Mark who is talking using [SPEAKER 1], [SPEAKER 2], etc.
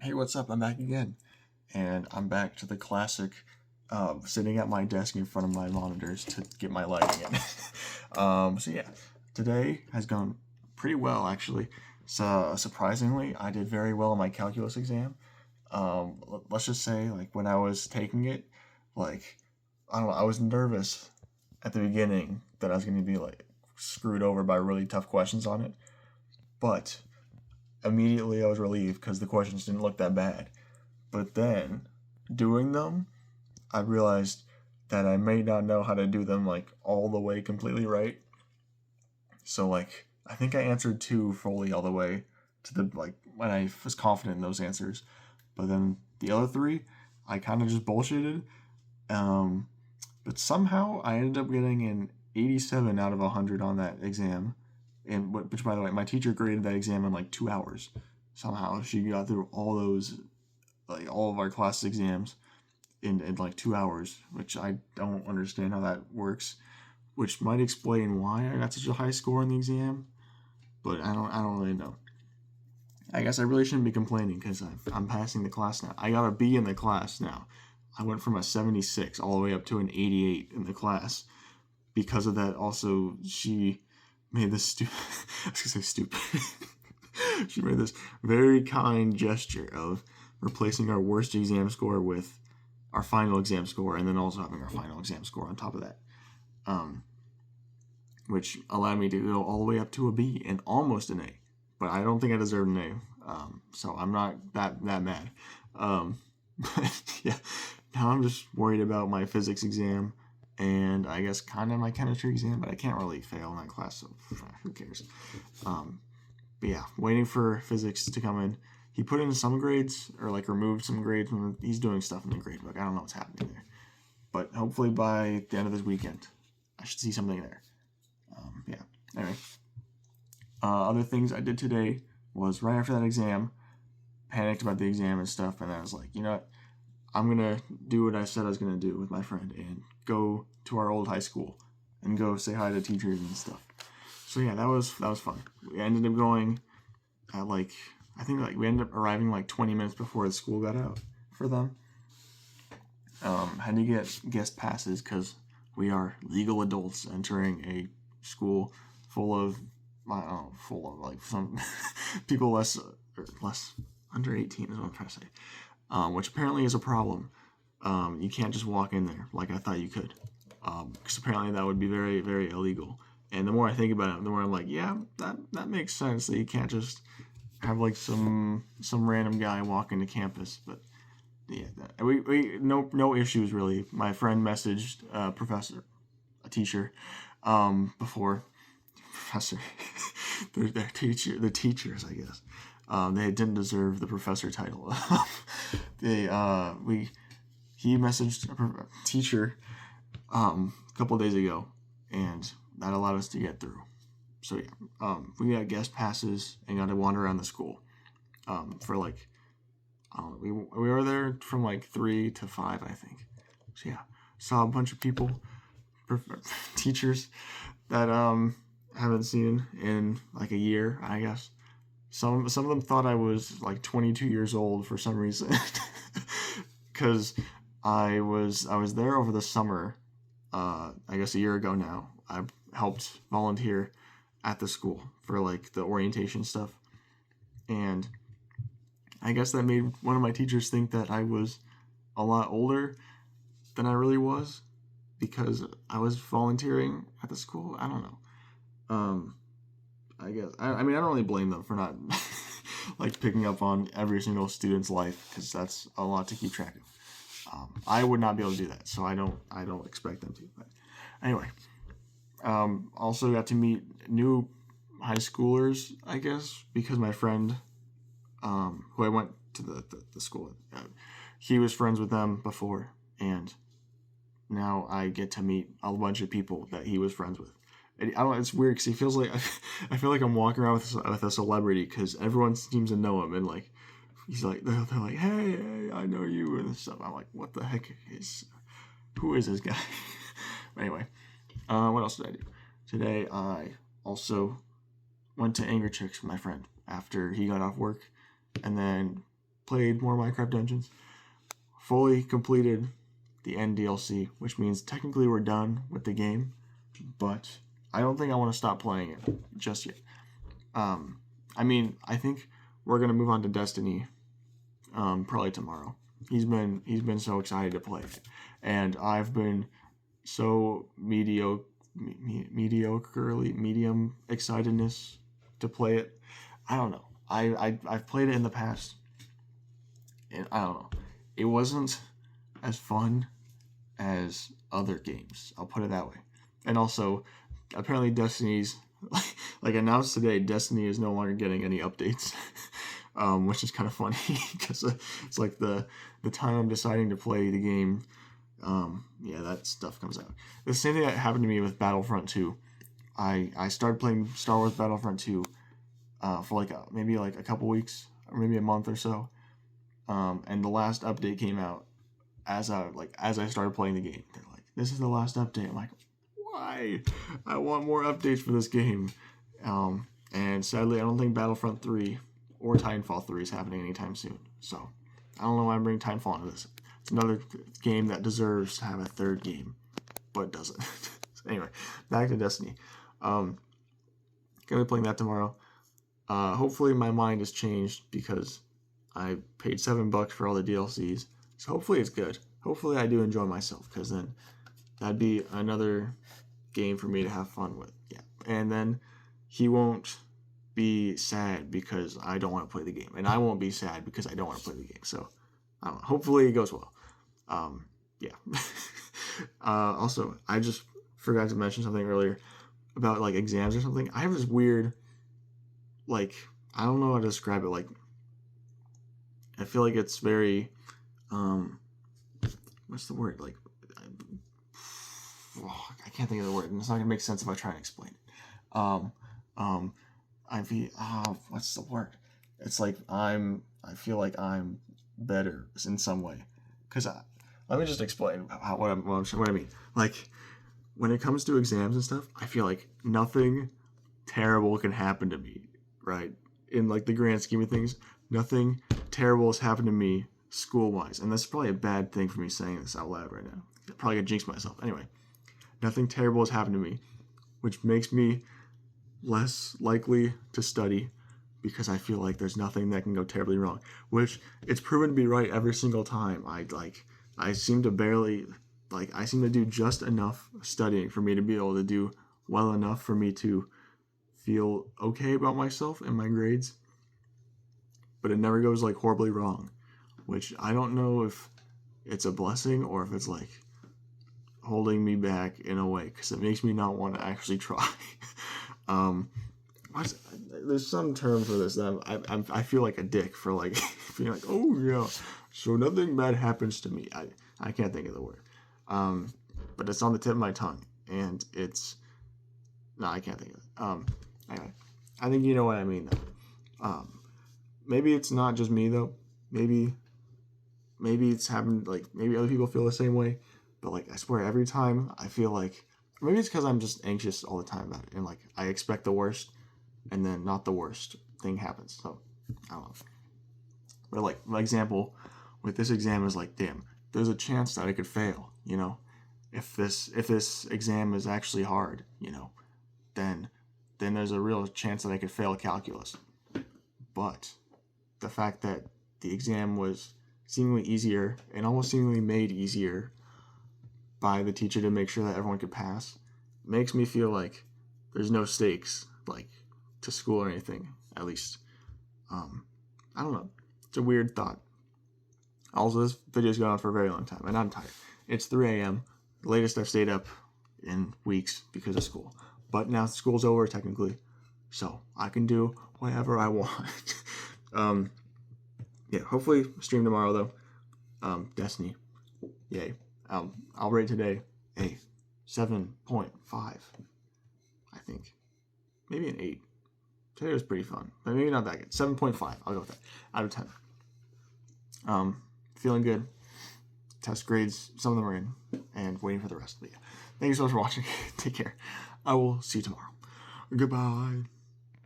[SPEAKER 1] Hey, what's up? I'm back again. And I'm back to the classic sitting at my desk in front of my monitors to get my lighting in. So yeah, today has gone pretty well actually. So surprisingly, I did very well on my calculus exam. Let's just say, like, when I was taking it, like, I don't know, I was nervous at the beginning that I was going to be like screwed over by really tough questions on it. But immediately I was relieved because the questions didn't look that bad. But then, doing them, I realized that I may not know how to do them like all the way completely right. So like, I think I answered two fully all the way to the like when I was confident in those answers. But then the other three, I kind of just bullshitted. Um, but somehow I ended up getting an 87 out of 100 on that exam. And which, by the way, my teacher graded that exam in like 2 hours. Somehow she got through all those, like all of our class exams in like 2 hours, which I don't understand how that works. Which might explain why I got such a high score on the exam, but I don't really know. I guess I really shouldn't be complaining because I'm passing the class now. I got a B in the class now. I went from a 76 all the way up to an 88 in the class. Because of that, also, she made this I was gonna say stupid. She made this very kind gesture of replacing our worst exam score with our final exam score, and then also having our final exam score on top of that, which allowed me to go all the way up to a B and almost an A. But I don't think I deserve an A, so I'm not that mad. But yeah, now I'm just worried about my physics exam and I guess kind of my chemistry exam, but I can't really fail in that class, so who cares? But yeah, waiting for physics to come in. He put in some grades, or like removed some grades, and he's doing stuff in the grade book. I don't know what's happening there. But hopefully by the end of this weekend, I should see something there. Yeah, anyway. Other things I did today was right after that exam, panicked about the exam and stuff, and I was like, you know what? I'm gonna do what I said I was gonna do with my friend and go to our old high school and go say hi to teachers and stuff. So yeah, that was fun. We ended up going at like I think like we ended up arriving like 20 minutes before the school got out for them. Had to get guest passes because we are legal adults entering a school full of like some people less under 18 is what I'm trying to say. Which apparently is a problem. You can't just walk in there like I thought you could, because apparently that would be very, very illegal. And the more I think about it, the more I'm like, yeah, that makes sense. That you can't just have like some random guy walk into campus. But yeah, we no issues really. My friend messaged a teacher, before professor, the teachers, I guess. They didn't deserve the professor title. He messaged a teacher a couple days ago, and that allowed us to get through. So yeah, we got guest passes and got to wander around the school for like I don't know, we were there from like 3 to 5, I think. So yeah, saw a bunch of people, teachers that haven't seen in like a year, I guess. Some of them thought I was like 22 years old for some reason, because I was there over the summer. I guess a year ago now. I helped volunteer at the school for like the orientation stuff, and I guess that made one of my teachers think that I was a lot older than I really was because I was volunteering at the school. I don't know. I guess I mean I don't really blame them for not like picking up on every single student's life because that's a lot to keep track of. I would not be able to do that, so I don't expect them to. But anyway, also got to meet new high schoolers, I guess, because my friend, who I went to the school with, he was friends with them before, and now I get to meet a bunch of people that he was friends with. I don't know, it's weird because he feels like I feel like I'm walking around with a celebrity because everyone seems to know him, and like he's like they're like, hey, I know you and stuff. I'm like, what the heck who is this guy? Anyway, what else did I do today? I also went to Angry Chicks with my friend after he got off work, and then played more Minecraft Dungeons. Fully completed the end DLC, which means technically we're done with the game, but I don't think I want to stop playing it just yet. I think we're gonna move on to Destiny probably tomorrow. He's been so excited to play it, and I've been so mediocrely medium excitedness to play it. I don't know. I've played it in the past, and I don't know. It wasn't as fun as other games. I'll put it that way. And also, apparently Destiny's like announced today, Destiny is no longer getting any updates, which is kind of funny because it's like the time I'm deciding to play the game. That stuff comes out. The same thing that happened to me with Battlefront 2. I started playing Star Wars Battlefront 2 for maybe a couple weeks or maybe a month or so, and the last update came out as I started playing the game. They're like, "This is the last update." I'm like, "Why? I want more updates for this game." And sadly, I don't think Battlefront 3 or Titanfall 3 is happening anytime soon. So I don't know why I'm bringing Titanfall into this. It's another game that deserves to have a third game, but doesn't. Anyway, back to Destiny. Gonna be playing that tomorrow. Hopefully my mind has changed because I paid $7 for all the DLCs. So hopefully it's good. Hopefully I do enjoy myself, because then that'd be another game for me to have fun with. Yeah. And then he won't be sad because I don't want to play the game. And I won't be sad because I don't want to play the game. So I don't know. Hopefully it goes well. Also, I just forgot to mention something earlier about exams or something. I have this weird, I don't know how to describe it. I feel like it's very, what's the word? I can't think of the word, and it's not gonna make sense if I try and explain it. What's the word? It's I feel like I'm better in some way, because let me just explain what I mean. When it comes to exams and stuff, I feel like nothing terrible can happen to me, right? In the grand scheme of things, nothing terrible has happened to me school-wise, and that's probably a bad thing for me saying this out loud right now. I'm probably gonna jinx myself. Anyway, nothing terrible has happened to me, which makes me less likely to study, because I feel like there's nothing that can go terribly wrong, which it's proven to be right every single time. I seem to do just enough studying for me to be able to do well enough for me to feel okay about myself and my grades, but it never goes horribly wrong, which I don't know if it's a blessing or if it's holding me back in a way, because it makes me not want to actually try. There's some term for this that I feel like a dick for being oh yeah, so nothing bad happens to me. I can't think of the word, but it's on the tip of my tongue, and I can't think of it. Anyway, I think you know what I mean though. Maybe it's not just me though. Maybe it's happened. Maybe other people feel the same way. But I swear, every time I feel maybe it's because I'm just anxious all the time about it, and I expect the worst, and then not the worst thing happens. So I don't know. But my example with this exam is damn, there's a chance that I could fail. If this exam is actually hard, then there's a real chance that I could fail calculus. But the fact that the exam was seemingly easier, and almost seemingly made easier by the teacher to make sure that everyone could pass, makes me feel like there's no stakes to school or anything, at least. I don't know. It's a weird thought. Also, this video's gone on for a very long time, and I'm tired. It's 3 a.m. The latest I've stayed up in weeks because of school. But now school's over, technically, so I can do whatever I want. Hopefully stream tomorrow, though. Destiny. Yay. I'll rate today a 7.5, I think. Maybe an 8. Today was pretty fun, but maybe not that good. 7.5, I'll go with that, out of 10. Feeling good. Test grades, some of them are in, and waiting for the rest. But yeah, thank you so much for watching. Take care. I will see you tomorrow. Goodbye.